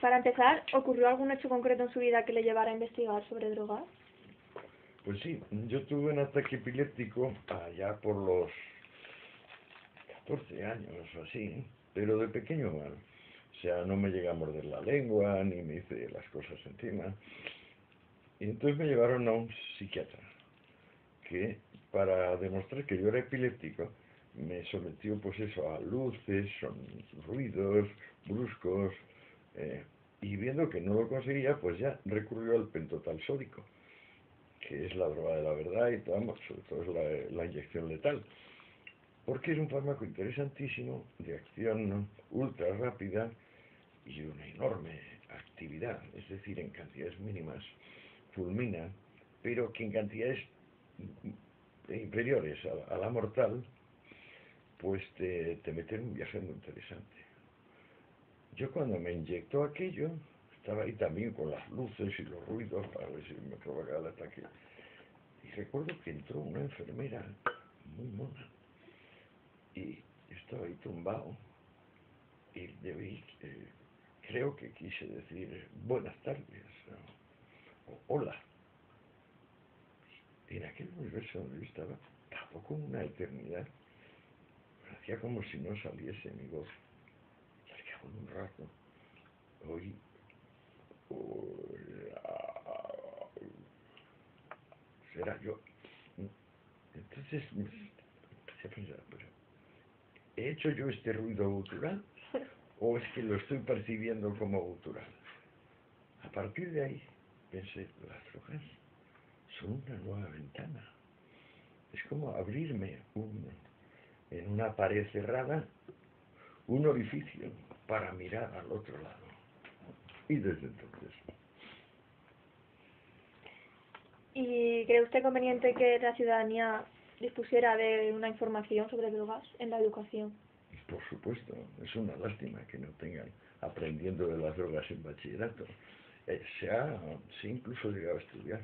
Para empezar, ¿ocurrió algún hecho concreto en su vida que le llevara a investigar sobre drogas? Pues sí, yo tuve un ataque epiléptico allá por los 14 años o así, pero de pequeño mal. O sea, no me llegué a morder la lengua, ni me hice las cosas encima. Y entonces me llevaron a un psiquiatra, que para demostrar que yo era epiléptico, me sometió pues eso a luces, ruidos bruscos, y viendo que no lo conseguía, pues ya recurrió al pentotal sódico, que es la droga de la verdad y vamos, sobre todo es la inyección letal, porque es un fármaco interesantísimo, de acción ultra rápida y una enorme actividad, es decir, en cantidades mínimas fulmina, pero que en cantidades inferiores a la mortal, pues te mete en un viaje muy interesante. Yo cuando me inyectó aquello, estaba ahí también con las luces y los ruidos para ver si me provocaba el ataque. Y recuerdo que entró una enfermera muy mona y estaba ahí tumbado y debí, creo que quise decir buenas tardes o hola. Y en aquel universo donde yo estaba, tampoco una eternidad, hacía como si no saliese mi voz. Y al cabo de un rato, oí, será yo. Entonces empecé a pensar, pero ¿he hecho yo este ruido gutural o es que lo estoy percibiendo como gutural? A partir de ahí pensé, las drogas son una nueva ventana. Es como abrirme en una pared cerrada un orificio para mirar al otro lado. Y desde entonces. ¿Y cree usted conveniente que la ciudadanía dispusiera de una información sobre drogas en la educación? Por supuesto, es una lástima que no tengan aprendiendo de las drogas en bachillerato. Se ha incluso llegado a estudiar,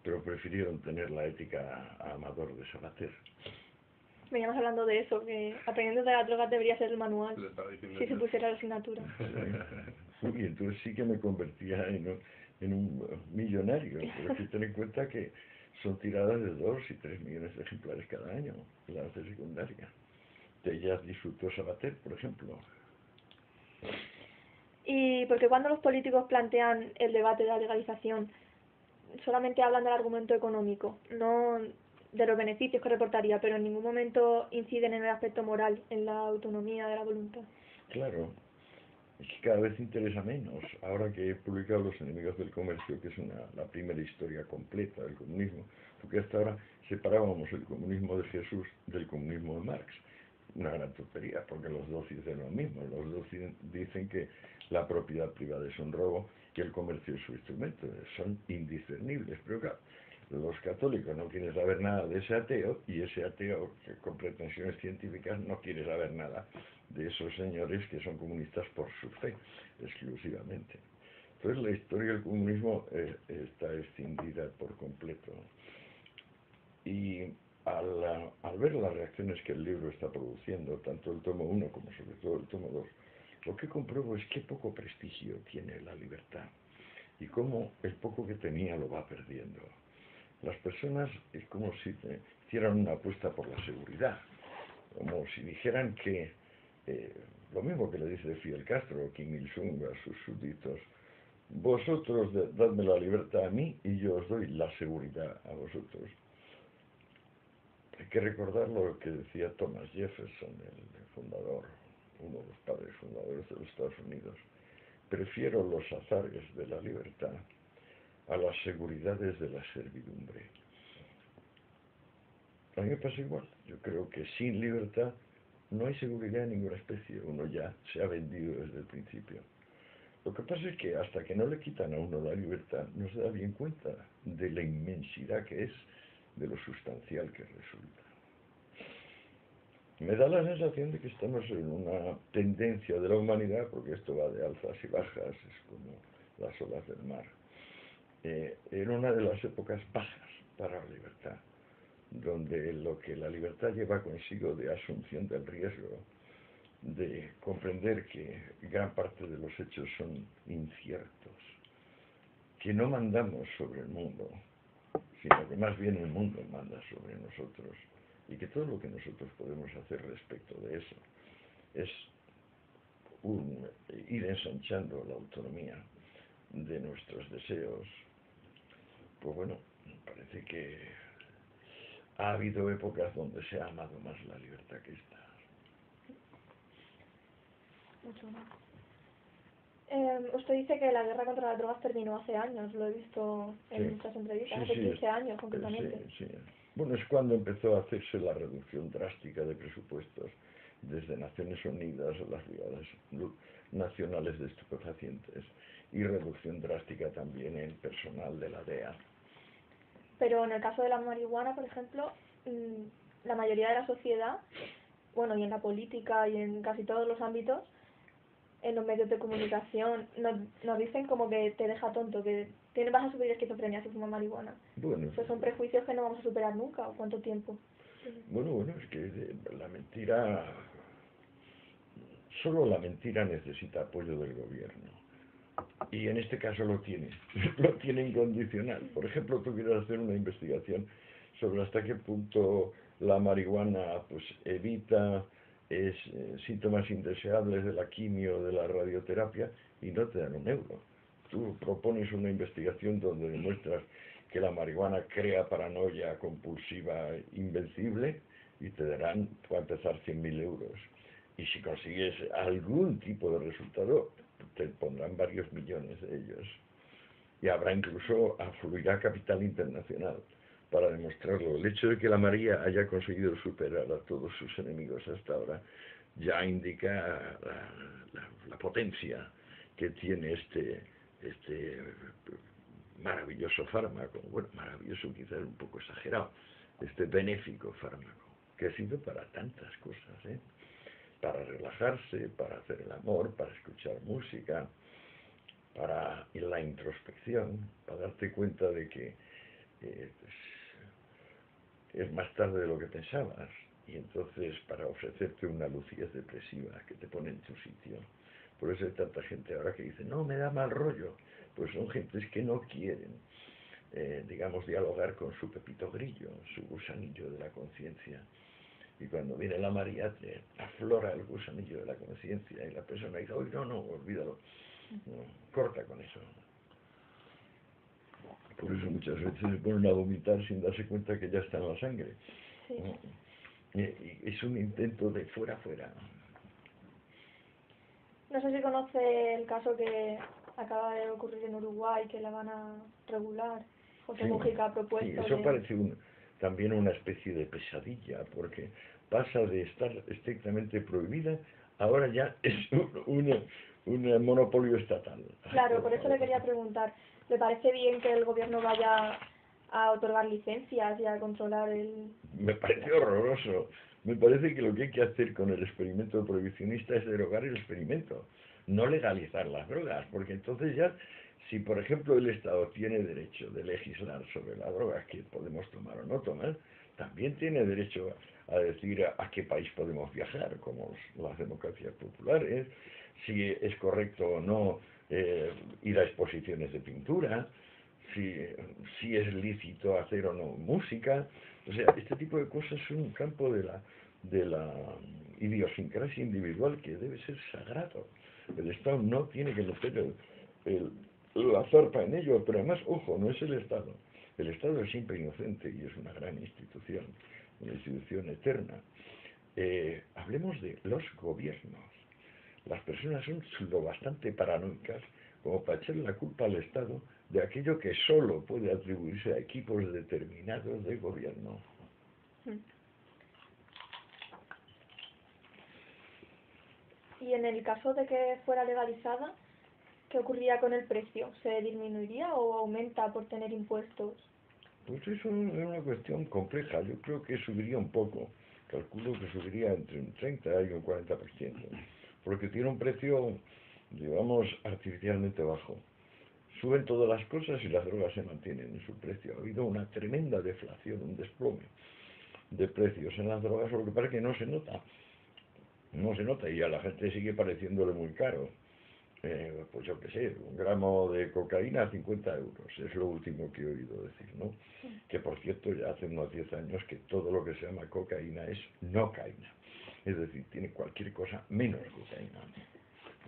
pero prefirieron tener la ética amador de Sabater. Veníamos hablando de eso, que aprendiendo de las drogas debería ser el manual, si se pusiera la asignatura. Y entonces sí que me convertía en un millonario, pero hay que tener en cuenta que son tiradas de 2 y 3 millones de ejemplares cada año, las de secundaria. De ellas disfrutó Sabater, por ejemplo. Y porque cuando los políticos plantean el debate de la legalización, solamente hablan del argumento económico, no de los beneficios que reportaría, pero en ningún momento inciden en el aspecto moral, en la autonomía de la voluntad. Claro, es que cada vez interesa menos. Ahora que he publicado Los enemigos del comercio, que es la primera historia completa del comunismo, porque hasta ahora separábamos el comunismo de Jesús del comunismo de Marx. Una gran tontería, porque los dos dicen lo mismo. Los dos dicen que la propiedad privada es un robo y el comercio es su instrumento. Son indiscernibles. Pero claro, los católicos no quieren saber nada de ese ateo y ese ateo que con pretensiones científicas no quiere saber nada de esos señores que son comunistas por su fe, exclusivamente. Entonces la historia del comunismo está escindida por completo. Y al ver las reacciones que el libro está produciendo, tanto el tomo 1 como sobre todo el tomo 2, lo que compruebo es qué poco prestigio tiene la libertad y cómo el poco que tenía lo va perdiendo. Las personas es como si hicieran una apuesta por la seguridad, como si dijeran que lo mismo que le dice Fidel Castro o Kim Il-sung a sus súbditos, vosotros dadme la libertad a mí y yo os doy la seguridad a vosotros. Hay que recordar lo que decía Thomas Jefferson, el fundador, uno de los padres fundadores de los Estados Unidos. Prefiero los azares de la libertad a las seguridades de la servidumbre. A mí me pasa igual. Yo creo que sin libertad no hay seguridad en ninguna especie. Uno ya se ha vendido desde el principio. Lo que pasa es que hasta que no le quitan a uno la libertad, no se da bien cuenta de la inmensidad que es, de lo sustancial que resulta. Me da la sensación de que estamos en una tendencia de la humanidad, porque esto va de alzas y bajas, es como las olas del mar, en una de las épocas bajas para la libertad, donde lo que la libertad lleva consigo de asunción del riesgo, de comprender que gran parte de los hechos son inciertos, que no mandamos sobre el mundo, sino que más bien el mundo manda sobre nosotros, y que todo lo que nosotros podemos hacer respecto de eso es ir ensanchando la autonomía de nuestros deseos. Pues bueno, parece que ha habido épocas donde se ha amado más la libertad que esta. Mucho más. Usted dice que la guerra contra las drogas terminó hace años, lo he visto en muchas entrevistas, hace 15 años concretamente. Sí. Bueno, es cuando empezó a hacerse la reducción drástica de presupuestos desde Naciones Unidas a las brigadas nacionales de estupefacientes y reducción drástica también en personal de la DEA. Pero en el caso de la marihuana, por ejemplo, la mayoría de la sociedad, bueno, y en la política y en casi todos los ámbitos, en los medios de comunicación, nos dicen como que te deja tonto, que vas a sufrir esquizofrenia si fumas marihuana. Bueno, Esos son prejuicios que no vamos a superar nunca, ¿o cuánto tiempo? Bueno, es que la mentira, solo la mentira necesita apoyo del gobierno. Y en este caso lo tiene, lo tiene incondicional. Por ejemplo, tú quieres hacer una investigación sobre hasta qué punto la marihuana pues evita síntomas indeseables de la quimio, de la radioterapia, y no te dan un euro. Tú propones una investigación donde demuestras que la marihuana crea paranoia compulsiva invencible y te darán, para empezar, 100.000 euros. Y si consigues algún tipo de resultado, te pondrán varios millones de ellos. Y habrá incluso, afluirá capital internacional para demostrarlo. El hecho de que la María haya conseguido superar a todos sus enemigos hasta ahora ya indica la potencia que tiene este maravilloso fármaco. Bueno, maravilloso quizás un poco exagerado, este benéfico fármaco, que ha sido para tantas cosas, para relajarse, para hacer el amor, para escuchar música, para la introspección, para darte cuenta de que es más tarde de lo que pensabas, y entonces para ofrecerte una lucidez depresiva que te pone en tu sitio. Por eso hay tanta gente ahora que dice, no, me da mal rollo. Pues son gentes que no quieren, digamos, dialogar con su pepito grillo, su gusanillo de la conciencia. Y cuando viene la María te aflora el gusanillo de la conciencia y la persona dice, oye, no, olvídalo, no, corta con eso. Por eso muchas veces se ponen a vomitar sin darse cuenta que ya está en la sangre. Sí. Y es un intento de fuera. No sé si conoce el caso que acaba de ocurrir en Uruguay, que la van a regular. José Mujica ha propuesto. Sí, eso parece también una especie de pesadilla, porque pasa de estar estrictamente prohibida, ahora ya es un monopolio estatal. Claro, por eso le quería preguntar, ¿le parece bien que el gobierno vaya a otorgar licencias y a controlar el...? Me parece horroroso. Me parece que lo que hay que hacer con el experimento prohibicionista es derogar el experimento, no legalizar las drogas, porque entonces ya, si por ejemplo el Estado tiene derecho de legislar sobre las drogas que podemos tomar o no tomar, también tiene derecho a decir a qué país podemos viajar, como las democracias populares, si es correcto o no ir a exposiciones de pintura, si es lícito hacer o no música. O sea, este tipo de cosas son un campo de la idiosincrasia individual que debe ser sagrado. El Estado no tiene que meter la zarpa en ello, pero además, ojo, no es el Estado. El Estado es siempre inocente y es una gran institución, una institución eterna. Hablemos de los gobiernos. Las personas son lo bastante paranoicas como para echarle la culpa al Estado de aquello que solo puede atribuirse a equipos determinados de gobierno. Y en el caso de que fuera legalizada, ¿qué ocurriría con el precio? ¿Se disminuiría o aumenta por tener impuestos? Pues eso es una cuestión compleja. Yo creo que subiría un poco. Calculo que subiría entre un 30 y un 40%. Porque tiene un precio, digamos, artificialmente bajo. Suben todas las cosas y las drogas se mantienen en su precio. Ha habido una tremenda deflación, un desplome de precios en las drogas, lo que pasa es que no se nota. No se nota y a la gente sigue pareciéndole muy caro. Pues yo qué sé, un gramo de cocaína a 50 euros, es lo último que he oído decir, ¿no? Que por cierto, ya hace unos 10 años que todo lo que se llama cocaína es no caína, es decir, tiene cualquier cosa menos cocaína.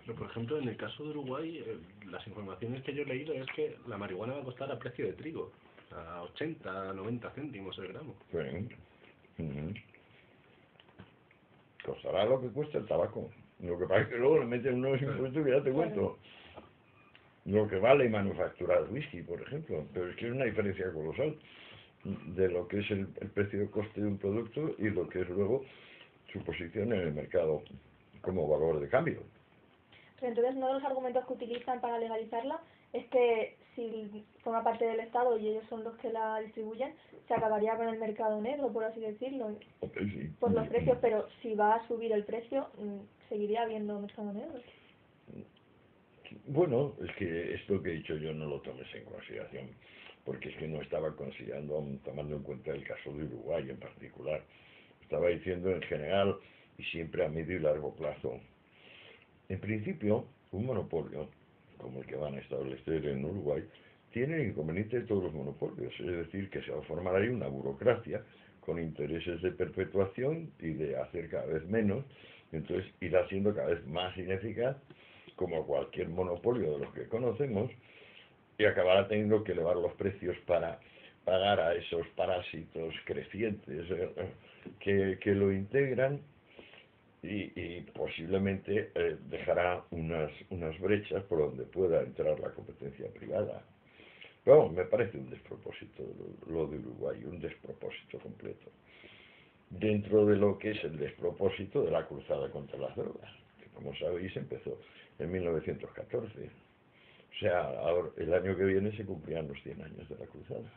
Pero, por ejemplo, en el caso de Uruguay, las informaciones que yo he leído es que la marihuana va a costar a precio de trigo, a 80, 90 céntimos el gramo. Sí. Costará lo que cuesta el tabaco. Lo que pasa es que luego le meten unos impuestos que ya te cuento. Lo que vale manufacturar whisky, por ejemplo. Pero es que es una diferencia colosal de lo que es el precio de coste de un producto y lo que es luego su posición en el mercado como valor de cambio. Pero entonces uno de los argumentos que utilizan para legalizarla es que si forma parte del Estado y ellos son los que la distribuyen, se acabaría con el mercado negro, por así decirlo, Sí. por los precios, pero si va a subir el precio, seguiría habiendo mercado negro. Bueno, es que esto que he dicho yo no lo tomes en consideración, porque es que no estaba considerando, tomando en cuenta el caso de Uruguay en particular. Estaba diciendo en general y siempre a medio y largo plazo. En principio, un monopolio, como el que van a establecer en Uruguay, tiene el inconveniente de todos los monopolios, es decir, que se va a formar ahí una burocracia con intereses de perpetuación y de hacer cada vez menos, entonces irá siendo cada vez más ineficaz, como cualquier monopolio de los que conocemos, y acabará teniendo que elevar los precios para pagar a esos parásitos crecientes que lo integran y posiblemente dejará unas brechas por donde pueda entrar la competencia privada. Pero vamos, me parece un despropósito lo de Uruguay, un despropósito completo. Dentro de lo que es el despropósito de la cruzada contra las drogas, que como sabéis empezó en 1914. O sea, ahora, el año que viene se cumplirán los 100 años de la cruzada.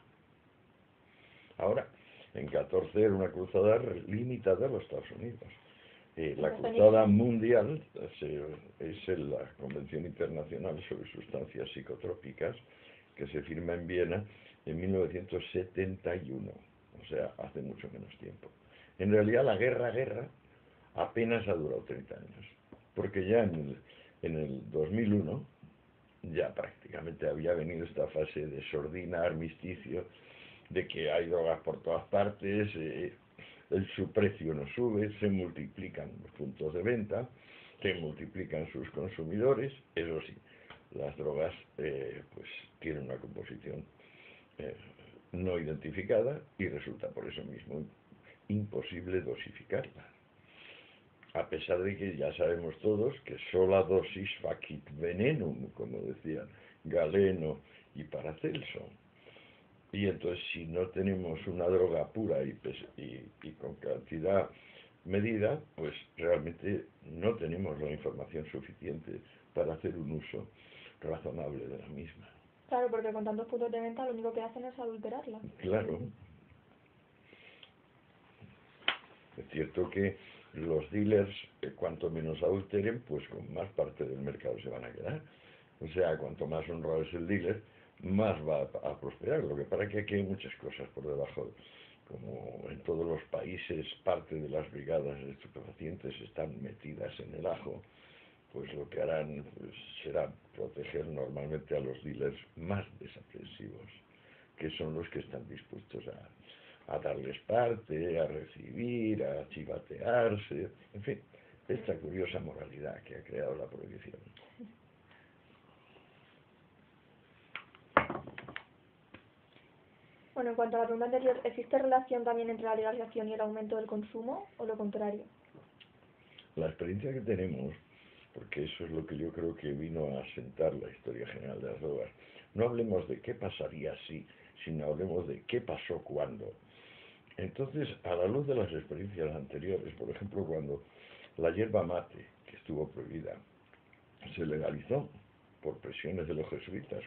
Ahora, en 14 era una cruzada limitada a los Estados Unidos. La cruzada mundial es la Convención Internacional sobre Sustancias Psicotrópicas que se firma en Viena en 1971, o sea, hace mucho menos tiempo. En realidad la guerra apenas ha durado 30 años, porque ya en el 2001 ya prácticamente había venido esta fase de sordina, armisticio, de que hay drogas por todas partes, su precio no sube, se multiplican los puntos de venta, se multiplican sus consumidores, eso sí, las drogas pues tienen una composición no identificada y resulta por eso mismo imposible dosificarla. A pesar de que ya sabemos todos que sola dosis facit venenum, como decían Galeno y Paracelso. Y entonces si no tenemos una droga pura y con cantidad medida, pues realmente no tenemos la información suficiente para hacer un uso razonable de la misma. Claro, porque con tantos puntos de venta lo único que hacen es adulterarla. Claro. Es cierto que los dealers, cuanto menos adulteren, pues con más parte del mercado se van a quedar. O sea, cuanto más honrado es el dealer, más va a prosperar. Lo que pasa es que aquí hay muchas cosas por debajo. Como en todos los países, parte de las brigadas de estupefacientes están metidas en el ajo, pues lo que harán pues, será proteger normalmente a los dealers más desaprensivos, que son los que están dispuestos a darles parte, a recibir, a chivatearse, en fin, esta curiosa moralidad que ha creado la prohibición. Bueno, en cuanto a la pregunta anterior, ¿existe relación también entre la legalización y el aumento del consumo o lo contrario? La experiencia que tenemos, porque eso es lo que yo creo que vino a asentar la historia general de las drogas, no hablemos de qué pasaría si, sino hablemos de qué pasó cuando. Entonces, a la luz de las experiencias anteriores, por ejemplo, cuando la hierba mate, que estuvo prohibida, se legalizó por presiones de los jesuitas,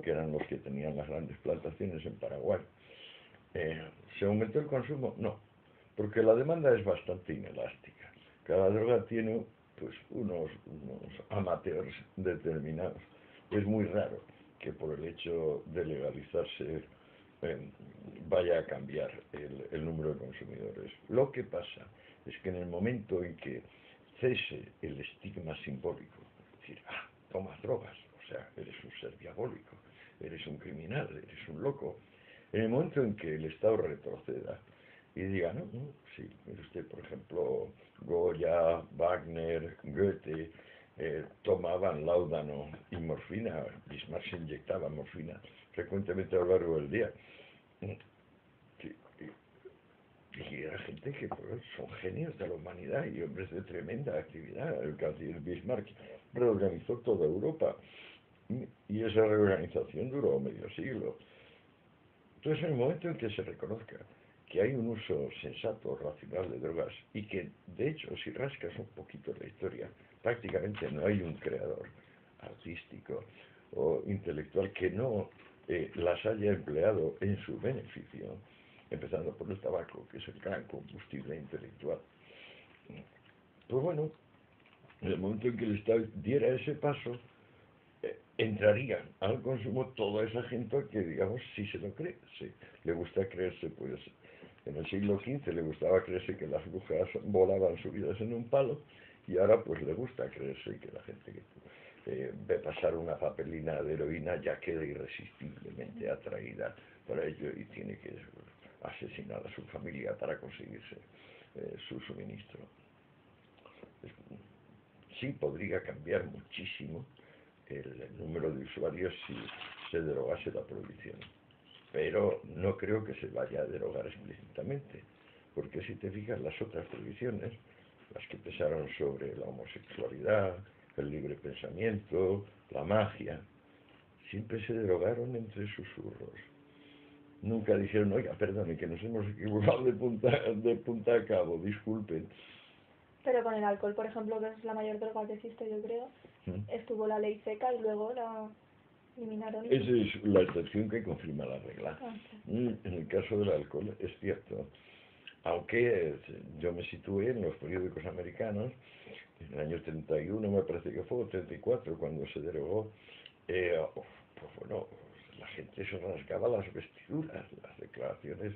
que eran los que tenían las grandes plantaciones en Paraguay, ¿se aumentó el consumo? No, porque la demanda es bastante inelástica. Cada droga tiene pues unos amateurs determinados. Es muy raro que por el hecho de legalizarse vaya a cambiar el número de consumidores. Lo que pasa es que en el momento en que cese el estigma simbólico. Es decir, tomas drogas, o sea, eres un ser diabólico, eres un criminal, eres un loco. En el momento en que el Estado retroceda y diga, no, sí, mire usted, por ejemplo, Goya, Wagner, Goethe, tomaban láudano y morfina, Bismarck se inyectaba morfina frecuentemente a lo largo del día. Y era gente que pues, son genios de la humanidad y hombres de tremenda actividad. El canciller Bismarck reorganizó toda Europa y esa reorganización duró medio siglo. Entonces, en el momento en que se reconozca que hay un uso sensato, racional de drogas y que, de hecho, si rascas un poquito la historia, prácticamente no hay un creador artístico o intelectual que no las haya empleado en su beneficio, empezando por el tabaco, que es el gran combustible intelectual. Pues bueno, en el momento en que el Estado diera ese paso, entraría al consumo toda esa gente que, digamos, sí se lo cree, sí, le gusta creerse, pues, en el siglo XV le gustaba creerse que las brujas volaban subidas en un palo, y ahora pues le gusta creerse que la gente que ve pasar una papelina de heroína ya queda irresistiblemente atraída para ello y tiene que asesinar a su familia para conseguirse su suministro. Sí podría cambiar muchísimo el número de usuarios si se derogase la prohibición, pero no creo que se vaya a derogar explícitamente, porque si te fijas las otras prohibiciones, las que pesaron sobre la homosexualidad, el libre pensamiento, la magia, siempre se derogaron entre susurros. Nunca dijeron, oiga, perdone, que nos hemos equivocado de punta a cabo, disculpen. Pero con el alcohol, por ejemplo, que es la mayor droga que existe, yo creo, estuvo la ley seca y luego la eliminaron. Esa es la excepción que confirma la regla. En el caso del alcohol es cierto, aunque yo me situé en los periódicos americanos, en el año 31 me parece que fue, o 34, cuando se derogó, pues bueno, la gente se rasgaba las vestiduras, las declaraciones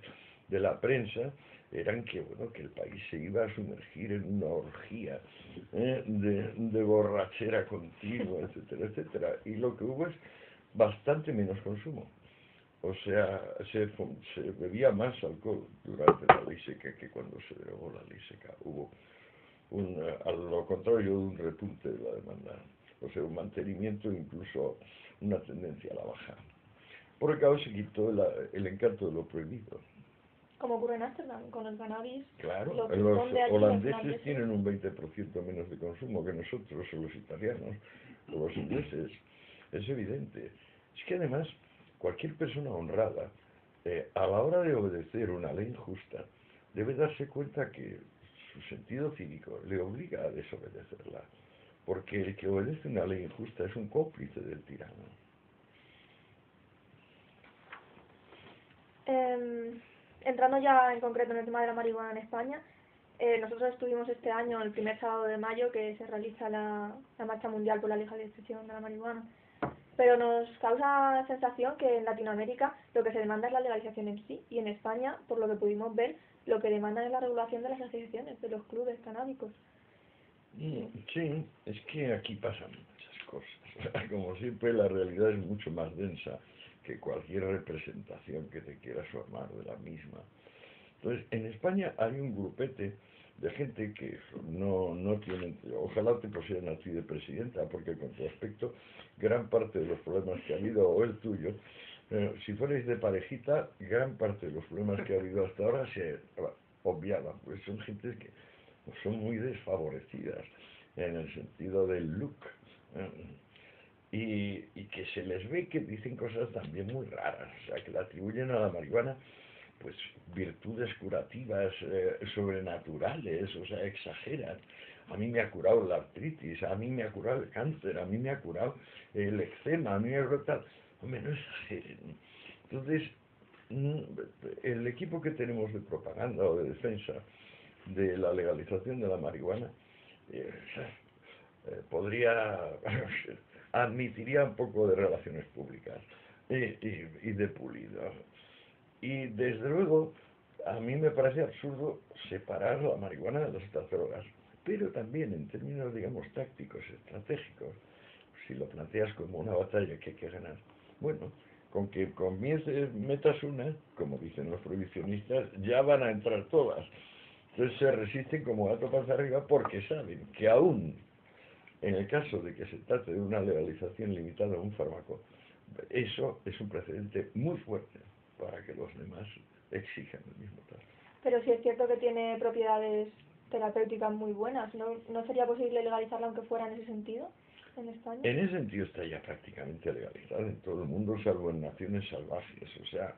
de la prensa eran que, bueno, que el país se iba a sumergir en una orgía de borrachera continua, etcétera, etcétera. Y lo que hubo es bastante menos consumo. O sea, se bebía más alcohol durante la ley seca que cuando se derogó la ley seca. Hubo a lo contrario, un repunte de la demanda. O sea, un mantenimiento, incluso una tendencia a la baja. Por el cabo se quitó el encanto de lo prohibido. Como ocurre en Ámsterdam, con el cannabis. Claro, los holandeses tienen un 20% menos de consumo que nosotros, o los italianos, o los ingleses. Es evidente. Es que además, cualquier persona honrada, a la hora de obedecer una ley injusta, debe darse cuenta que su sentido cívico le obliga a desobedecerla. Porque el que obedece una ley injusta es un cómplice del tirano. Entrando ya en concreto en el tema de la marihuana en España, nosotros estuvimos este año, el primer sábado de mayo, que se realiza la Marcha Mundial por la Legalización de la Marihuana, pero nos causa sensación que en Latinoamérica lo que se demanda es la legalización en sí, y en España, por lo que pudimos ver, lo que demandan es la regulación de las asociaciones, de los clubes canábicos. Sí, es que aquí pasan muchas cosas. Como siempre, la realidad es mucho más densa que cualquier representación que te quieras formar de la misma. Entonces, en España hay un grupete de gente que no tienen, ojalá te pusieran a ti de presidenta, porque con tu aspecto, gran parte de los problemas que ha habido, o el tuyo, si fuerais de parejita, gran parte de los problemas que ha habido hasta ahora se obviaban, pues son gente que son muy desfavorecidas en el sentido del look. Y que se les ve que dicen cosas también muy raras, o sea, que le atribuyen a la marihuana pues virtudes curativas sobrenaturales, o sea, exageran. A mí me ha curado la artritis, a mí me ha curado el cáncer, a mí me ha curado el eczema, a mí me ha curado tal. Hombre, no exageren. Entonces, el equipo que tenemos de propaganda o de defensa de la legalización de la marihuana admitiría un poco de relaciones públicas y de pulido. Y desde luego, a mí me parece absurdo separar la marihuana de las otras drogas. pero también en términos, digamos, tácticos, estratégicos, si lo planteas como una batalla que hay que ganar, bueno, con que comiences, metas una, como dicen los prohibicionistas, ya van a entrar todas. Entonces se resisten como gato panza arriba porque saben que aún en el caso de que se trate de una legalización limitada a un fármaco, eso es un precedente muy fuerte para que los demás exijan el mismo trato. Pero sí es cierto que tiene propiedades terapéuticas muy buenas. ¿No sería posible legalizarla aunque fuera en ese sentido en España? En ese sentido está ya prácticamente legalizado en todo el mundo, salvo en naciones salvajes, o sea,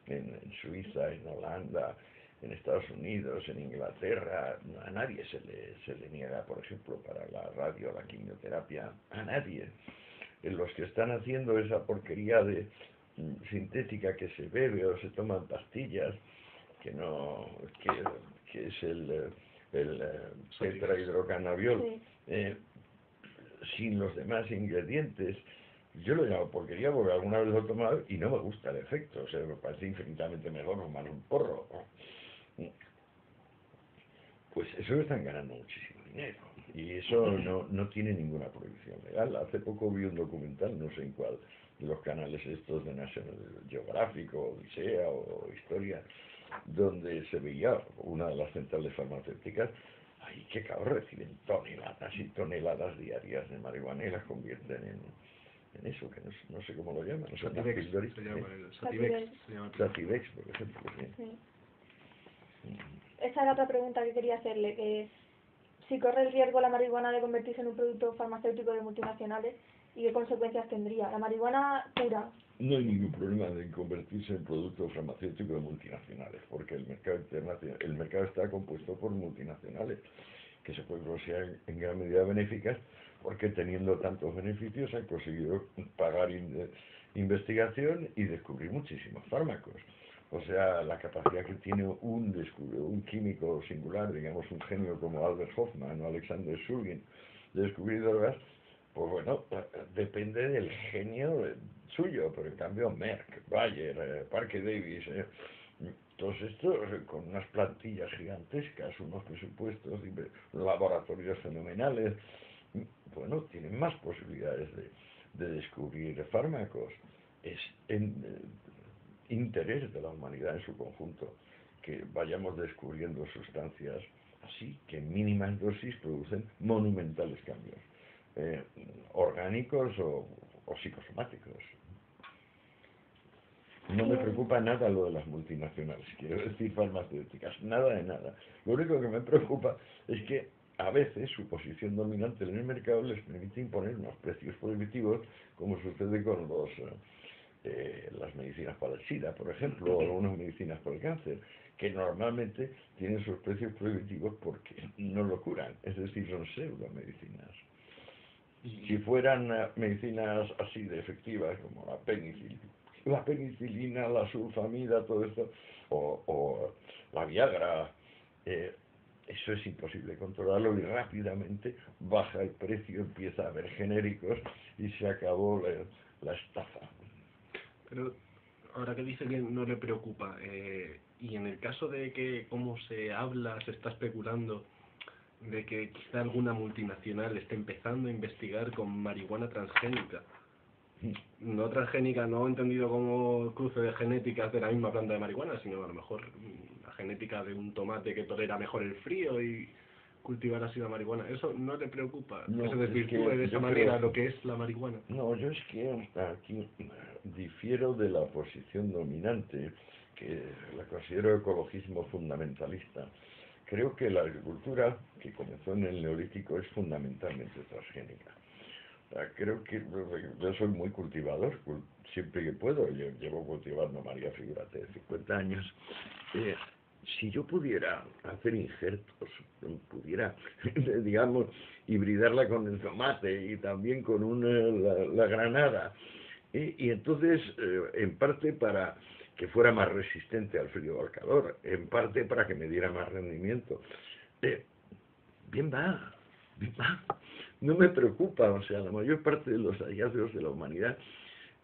en Suiza, en Holanda, en Estados Unidos, en Inglaterra. A nadie se le niega, por ejemplo, para la radio, la quimioterapia, a nadie. Los que están haciendo esa porquería de sintética que se bebe o se toman pastillas, que no que es el tetrahidrocannabiol, Sí. sin los demás ingredientes. Yo lo llamo porquería porque alguna vez lo he tomado y no me gusta el efecto, o sea, me parece infinitamente mejor fumar un porro. Pues eso están ganando muchísimo dinero y eso no tiene ninguna prohibición legal. Hace poco vi un documental, no sé en cuál de los canales estos de National Geographic o Odisea o Historia, donde se veía una de las centrales farmacéuticas. Ay, qué cabrón, reciben toneladas y toneladas diarias de marihuana y las convierten en eso, que no sé cómo lo llaman. Sativex, se llama el Sativex. Sativex, por ejemplo. Sí. Esa era otra pregunta que quería hacerle, que si corre el riesgo la marihuana de convertirse en un producto farmacéutico de multinacionales y qué consecuencias tendría. La marihuana pura. No hay ningún problema de convertirse en producto farmacéutico de multinacionales, porque el mercado internacional, el mercado está compuesto por multinacionales que se pueden considerar en gran medida benéficas, porque teniendo tantos beneficios han conseguido pagar investigación y descubrir muchísimos fármacos. O sea, la capacidad que tiene un químico singular, digamos un genio como Albert Hoffman o Alexander Shulgin, de descubrir drogas, pues bueno, depende del genio suyo, pero en cambio Merck, Bayer, Parker Davis, todos estos con unas plantillas gigantescas, unos presupuestos, laboratorios fenomenales, bueno, tienen más posibilidades de descubrir fármacos. Es en interés de la humanidad en su conjunto que vayamos descubriendo sustancias así que en mínimas dosis producen monumentales cambios. Orgánicos o psicosomáticos. No me preocupa nada lo de las multinacionales, quiero decir farmacéuticas, nada de nada. Lo único que me preocupa es que a veces su posición dominante en el mercado les permite imponer unos precios prohibitivos, como sucede con las medicinas para el SIDA, por ejemplo, o algunas medicinas para el cáncer, que normalmente tienen sus precios prohibitivos porque no lo curan, es decir, son pseudomedicinas. Si fueran medicinas así de efectivas como la penicilina, la sulfamida, todo esto, o la Viagra, eso es imposible controlarlo y rápidamente baja el precio, empieza a haber genéricos y se acabó la estafa. Pero ahora que dice que no le preocupa, y en el caso de que, como se habla, se está especulando de que quizá alguna multinacional esté empezando a investigar con marihuana transgénica. No transgénica, no entendido como cruce de genéticas de la misma planta de marihuana, sino a lo mejor la genética de un tomate que tolera mejor el frío y cultivar así la marihuana. ¿Eso no le preocupa? No, que se desvirtúe de esa manera lo que es la marihuana. No, yo es que aquí difiero de la posición dominante, que la considero ecologismo fundamentalista. Creo que la agricultura, que comenzó en el Neolítico, es fundamentalmente transgénica. Creo que yo soy muy cultivador, siempre que puedo. Yo llevo cultivando, María, figúrate, 50 años. Si yo pudiera hacer injertos, pudiera, digamos, hibridarla con el tomate y también con la granada, y entonces, en parte para que fuera más resistente al frío o al calor, en parte para que me diera más rendimiento. Bien va. No me preocupa, o sea, la mayor parte de los hallazgos de la humanidad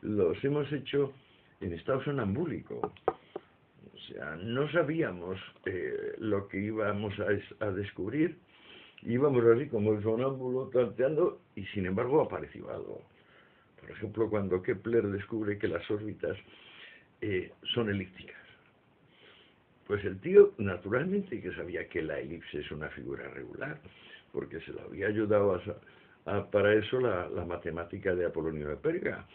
los hemos hecho en estado sonambúlico. O sea, no sabíamos lo que íbamos a descubrir íbamos así como el sonámbulo tanteando y sin embargo apareció algo. Por ejemplo, cuando Kepler descubre que las órbitas son elípticas. Pues el tío, naturalmente, que sabía que la elipse es una figura regular, porque se lo había ayudado para eso la matemática de Apolonio de Perga,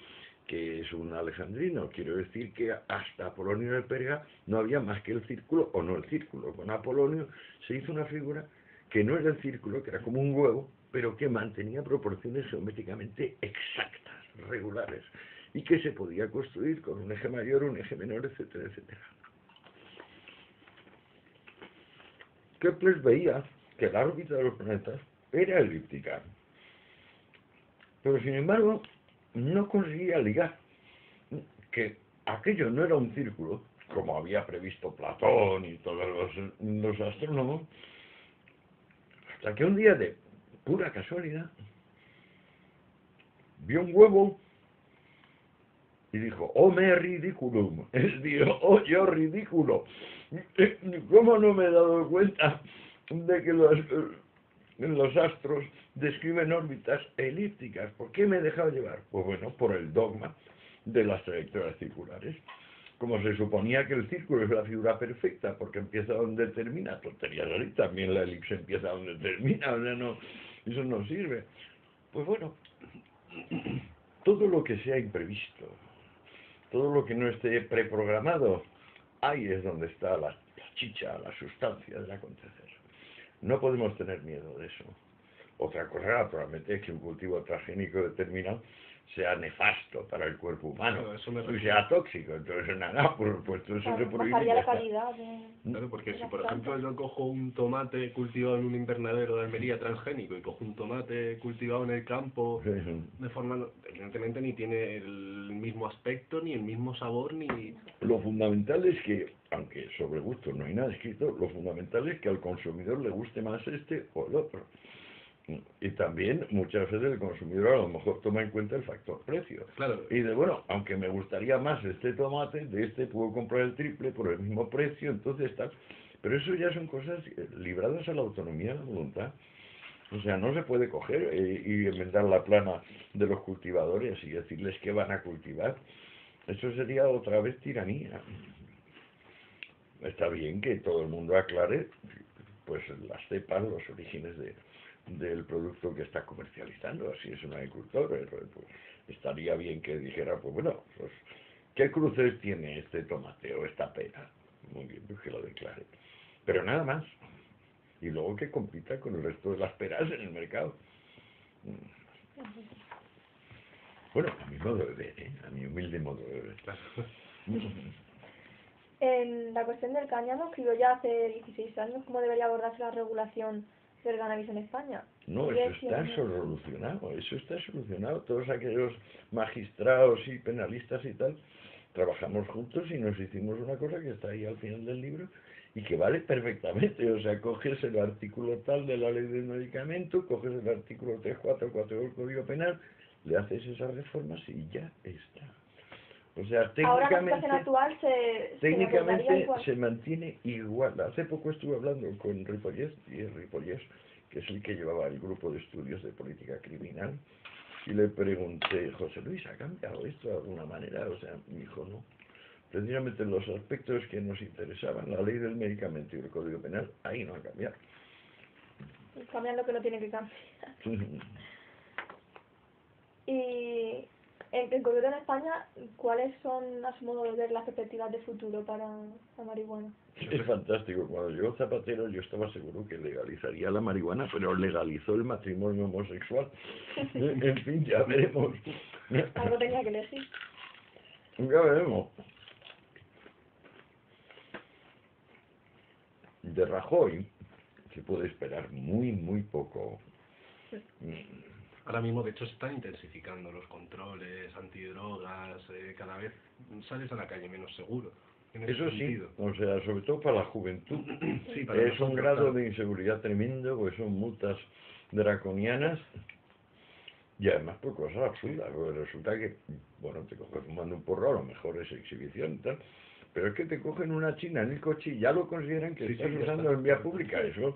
que es un alejandrino. Quiero decir que hasta Apolonio de Perga no había más que el círculo o no el círculo. Con Apolonio se hizo una figura que no era el círculo, que era como un huevo, pero que mantenía proporciones geométricamente exactas, regulares, y que se podía construir con un eje mayor, un eje menor, etcétera, etcétera. Kepler veía que la órbita de los planetas era elíptica, pero sin embargo no conseguía ligar que aquello no era un círculo, como había previsto Platón y todos los astrónomos, hasta que un día de pura casualidad vio un huevo y dijo, oh me ridiculum, es decir, oh yo ridículo, ¿cómo no me he dado cuenta de que los astros describen órbitas elípticas? ¿Por qué me he dejado llevar? Pues bueno, por el dogma de las trayectorias circulares. Como se suponía que el círculo es la figura perfecta porque empieza donde termina, tonterías así, también la elipse empieza donde termina, o sea, no, eso no sirve. Pues bueno, todo lo que sea imprevisto, todo lo que no esté preprogramado, ahí es donde está la chicha, la sustancia del acontecer. No podemos tener miedo de eso. Otra cosa, naturalmente, es que un cultivo transgénico determinado sea nefasto para el cuerpo humano, claro, y sea tóxico. Entonces, nada, por supuesto, eso se prohíbe. Bajaría la calidad Claro, porque si por ejemplo yo cojo un tomate cultivado en un invernadero de Almería transgénico y cojo un tomate cultivado en el campo de forma, evidentemente ni tiene el mismo aspecto, ni el mismo sabor, ni... Lo fundamental es que, aunque sobre gusto no hay nada escrito, lo fundamental es que al consumidor le guste más este o el otro. Y también muchas veces el consumidor a lo mejor toma en cuenta el factor precio. Claro. Y de bueno, aunque me gustaría más este tomate, de este puedo comprar el triple por el mismo precio, entonces tal. Pero eso ya son cosas libradas a la autonomía de la voluntad. O sea, no se puede coger y enmendar la plana de los cultivadores y decirles qué van a cultivar. Eso sería otra vez tiranía. Está bien que todo el mundo aclare pues las cepas, los orígenes del producto que está comercializando. Si es un agricultor, pues estaría bien que dijera, pues bueno, pues, ¿qué cruces tiene este tomate o esta pera? Muy bien, pues que lo declare. Pero nada más. Y luego que compita con el resto de las peras en el mercado. Bueno, a mi modo de ver, a mi humilde modo de ver. En la cuestión del cáñamo, escribió ya hace 16 años cómo debería abordarse la regulación del cannabis en España. No, eso está solucionado, eso está solucionado. Todos aquellos magistrados y penalistas y tal, trabajamos juntos y nos hicimos una cosa que está ahí al final del libro y que vale perfectamente. O sea, coges el artículo tal de la ley del medicamento, coges el artículo 344 del Código Penal, le haces esas reformas y ya está. O sea, técnicamente se mantiene igual. Hace poco estuve hablando con Ripollés, que es el que llevaba el grupo de estudios de política criminal, y le pregunté, José Luis, ¿ha cambiado esto de alguna manera? O sea, me dijo, no. Precisamente en los aspectos que nos interesaban, la ley del medicamento y el Código Penal, ahí no ha cambiado. Cambian lo que no tiene que cambiar. Y en concreto en España, ¿cuáles son, a su modo de ver, las perspectivas de futuro para la marihuana? Es fantástico. Cuando llegó Zapatero yo estaba seguro que legalizaría la marihuana, pero legalizó el matrimonio homosexual. En fin, ya veremos. Algo tenía que elegir. Ya veremos. De Rajoy se puede esperar muy poco. Ahora mismo, de hecho, se están intensificando los controles antidrogas, cada vez sales a la calle menos seguro. Eso sí, o sea, sobre todo para la juventud. Sí, para es un grado de inseguridad tremendo, porque son multas draconianas y además por cosas absurdas. Porque resulta que, bueno, te coges fumando un porro, a lo mejor es exhibición y tal, pero es que te cogen una china en el coche y ya lo consideran que estás usando en vía pública. Eso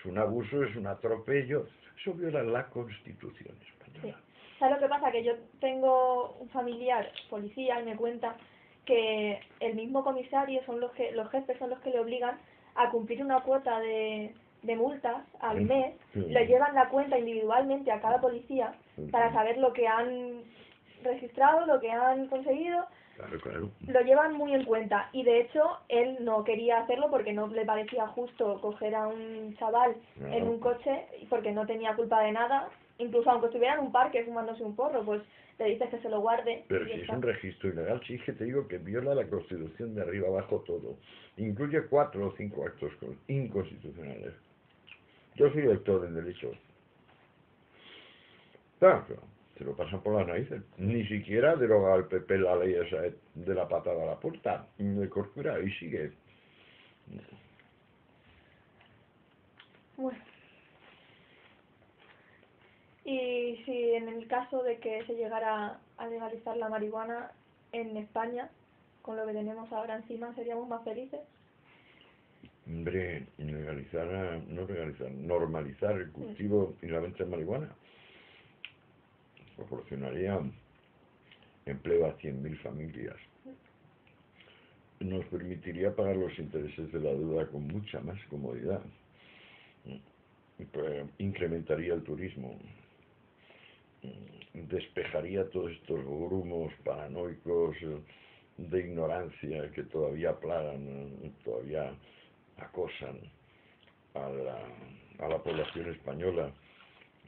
es un abuso, es un atropello, eso viola la Constitución española. Sí. ¿Sabes lo que pasa? Que yo tengo un familiar policía y me cuenta que el mismo comisario son los jefes son los que le obligan a cumplir una cuota de multas al mes, le llevan la cuenta individualmente a cada policía para saber lo que han registrado, lo que han conseguido. Claro, claro. Lo llevan muy en cuenta y de hecho él no quería hacerlo porque no le parecía justo coger a un chaval en un coche porque no tenía culpa de nada, incluso aunque estuviera en un parque fumándose un porro, pues le dices que se lo guarde. Pero si es un registro ilegal, sí que te digo que viola la Constitución de arriba abajo todo. Incluye 4 o 5 actos inconstitucionales. Yo soy doctor en Derecho. Claro, se lo pasan por las narices. Ni siquiera deroga el PP la ley esa de la patada a la puerta, de Corcuera, y sigue. Bueno. Y si en el caso de que se llegara a legalizar la marihuana en España, con lo que tenemos ahora encima, ¿seríamos más felices? Hombre, normalizar el cultivo y la venta de marihuana proporcionaría empleo a 100.000 familias. Nos permitiría pagar los intereses de la deuda con mucha más comodidad. Incrementaría el turismo. Despejaría todos estos grumos paranoicos de ignorancia que todavía plagan, todavía acosan a la población española.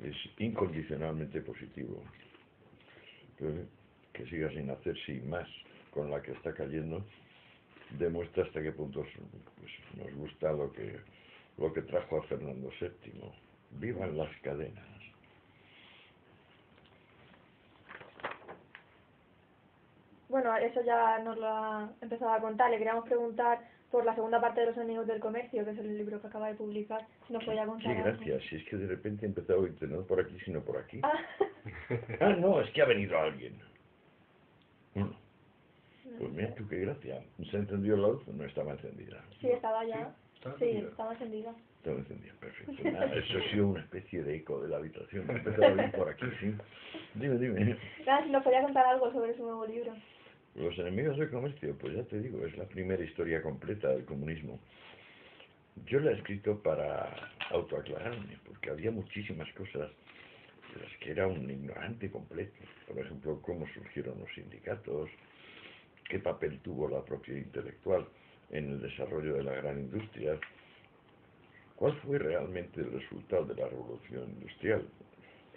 Es incondicionalmente positivo. Que siga sin hacer, sin más, con la que está cayendo, demuestra hasta qué punto pues, nos gusta lo que trajo a Fernando VII. ¡Vivan las cadenas! Bueno, eso ya nos lo ha empezado a contar. Le queríamos preguntar por la segunda parte de Los enemigos del comercio, que es el libro que acaba de publicar. Si nos podía contar Sí, algo. gracias. Si es que de repente he empezado a oírte, no por aquí, sino por aquí. Ah. No, es que ha venido alguien. Bueno, pues mira tú qué gracia. ¿Se ha encendido la luz? No estaba encendida. Sí, estaba ya. Sí, estaba encendida. Estaba encendida, perfecto. Nada, eso ha sido una especie de eco de la habitación. He empezado a oír por aquí, sí. Dime. Nada, si nos podía contar algo sobre su nuevo libro. Los enemigos del comercio, pues ya te digo, es la primera historia completa del comunismo. Yo la he escrito para autoaclararme, porque había muchísimas cosas de las que era un ignorante completo. Por ejemplo, cómo surgieron los sindicatos, qué papel tuvo la propiedad intelectual en el desarrollo de la gran industria, cuál fue realmente el resultado de la revolución industrial,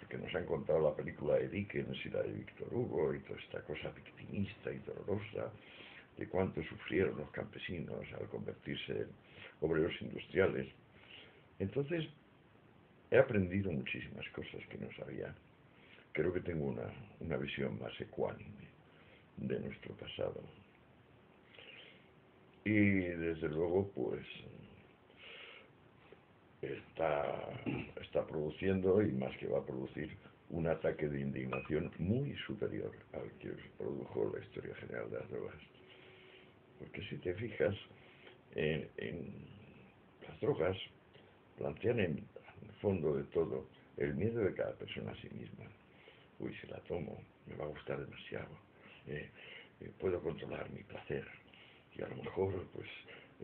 porque nos han contado la película de Dickens y la de Víctor Hugo y toda esta cosa victimista y dolorosa de cuánto sufrieron los campesinos al convertirse en obreros industriales. Entonces, he aprendido muchísimas cosas que no sabía. Creo que tengo una visión más ecuánime de nuestro pasado. Y desde luego, pues, está produciendo, y más que va a producir, un ataque de indignación muy superior al que produjo la historia general de las drogas. Porque si te fijas, en las drogas plantean en el fondo de todo el miedo de cada persona a sí misma. Uy, si la tomo, me va a gustar demasiado. Puedo controlar mi placer. Y a lo mejor, pues,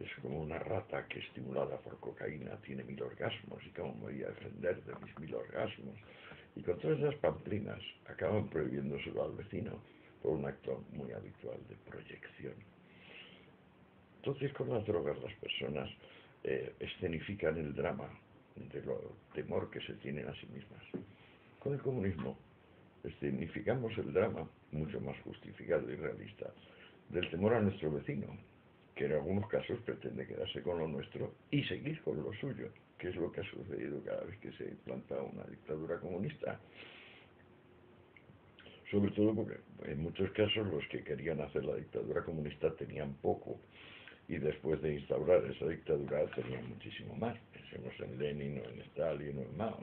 es como una rata que estimulada por cocaína tiene 1000 orgasmos. ¿Y cómo me voy a defender de mis 1000 orgasmos? Y con todas esas pamplinas acaban prohibiéndoselo al vecino por un acto muy habitual de proyección. Entonces, con las drogas las personas escenifican el drama del temor que se tienen a sí mismas. Con el comunismo escenificamos el drama, mucho más justificado y realista, del temor a nuestro vecino, que en algunos casos pretende quedarse con lo nuestro y seguir con lo suyo, que es lo que ha sucedido cada vez que se implanta una dictadura comunista. Sobre todo porque en muchos casos los que querían hacer la dictadura comunista tenían poco, y después de instaurar esa dictadura tenían muchísimo más. Pensemos en Lenin o en Stalin o en Mao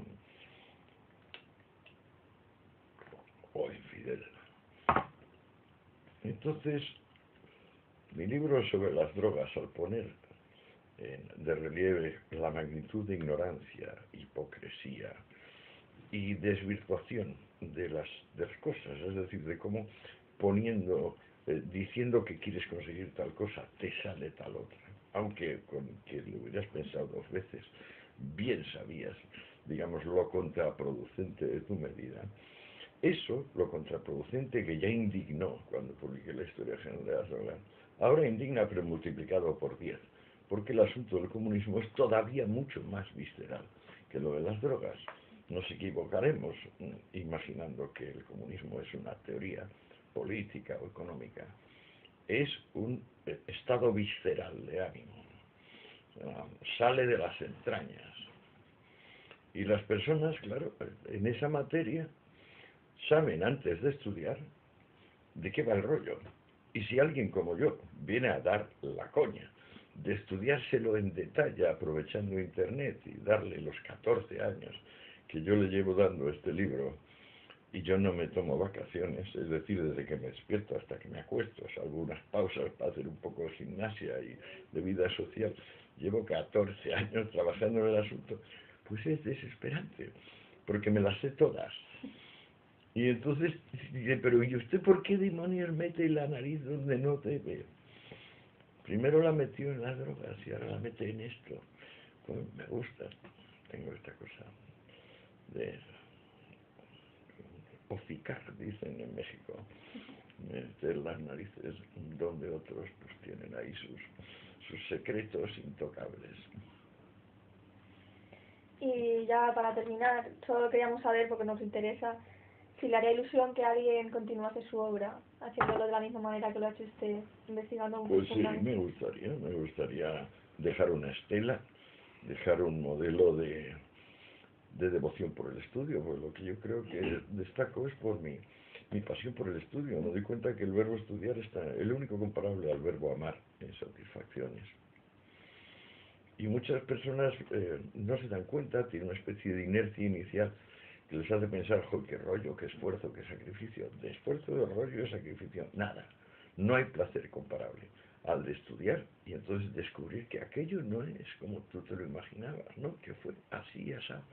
o en Fidel. Entonces, mi libro sobre las drogas, al poner de relieve la magnitud de ignorancia, hipocresía y desvirtuación de las cosas, es decir, de cómo poniendo, diciendo que quieres conseguir tal cosa, te sale tal otra, aunque con que lo hubieras pensado 2 veces, bien sabías, digamos, lo contraproducente de tu medida. Eso, lo contraproducente que ya indignó cuando publiqué la Historia General de las Drogas, ahora indigna pero multiplicado por 10, porque el asunto del comunismo es todavía mucho más visceral que lo de las drogas. Nos equivocaremos imaginando que el comunismo es una teoría política o económica. Es un estado visceral de ánimo. Sale de las entrañas. Y las personas, claro, en esa materia saben antes de estudiar de qué va el rollo. Y si alguien como yo viene a dar la coña de estudiárselo en detalle aprovechando internet y darle los 14 años que yo le llevo dando este libro, y yo no me tomo vacaciones, es decir, desde que me despierto hasta que me acuesto, salvo unas pausas para hacer un poco de gimnasia y de vida social, llevo 14 años trabajando en el asunto, pues es desesperante, porque me las sé todas. Y entonces dice, pero ¿y usted por qué demonios mete la nariz donde no debe? Primero la metió en las drogas y ahora la mete en esto. Pues me gusta, tengo esta cosa de hocicar, dicen en México, meter las narices donde otros pues tienen ahí sus secretos intocables. Y ya para terminar, solo queríamos saber, porque nos interesa, si le haría ilusión que alguien continuase su obra, haciéndolo de la misma manera que lo ha hecho usted, investigando Pues sí, profundamente. me gustaría dejar una estela, dejar un modelo de devoción por el estudio, pues lo que yo creo que destaco es por mi pasión por el estudio. Me doy cuenta que el verbo estudiar está el único comparable al verbo amar en satisfacciones. Y muchas personas no se dan cuenta, tienen una especie de inercia inicial que les hace pensar, ¡joder, qué rollo, qué esfuerzo, qué sacrificio! De esfuerzo, de rollo, de sacrificio, nada. No hay placer comparable al de estudiar y entonces descubrir que aquello no es como tú te lo imaginabas, ¿no? Que fue así asado.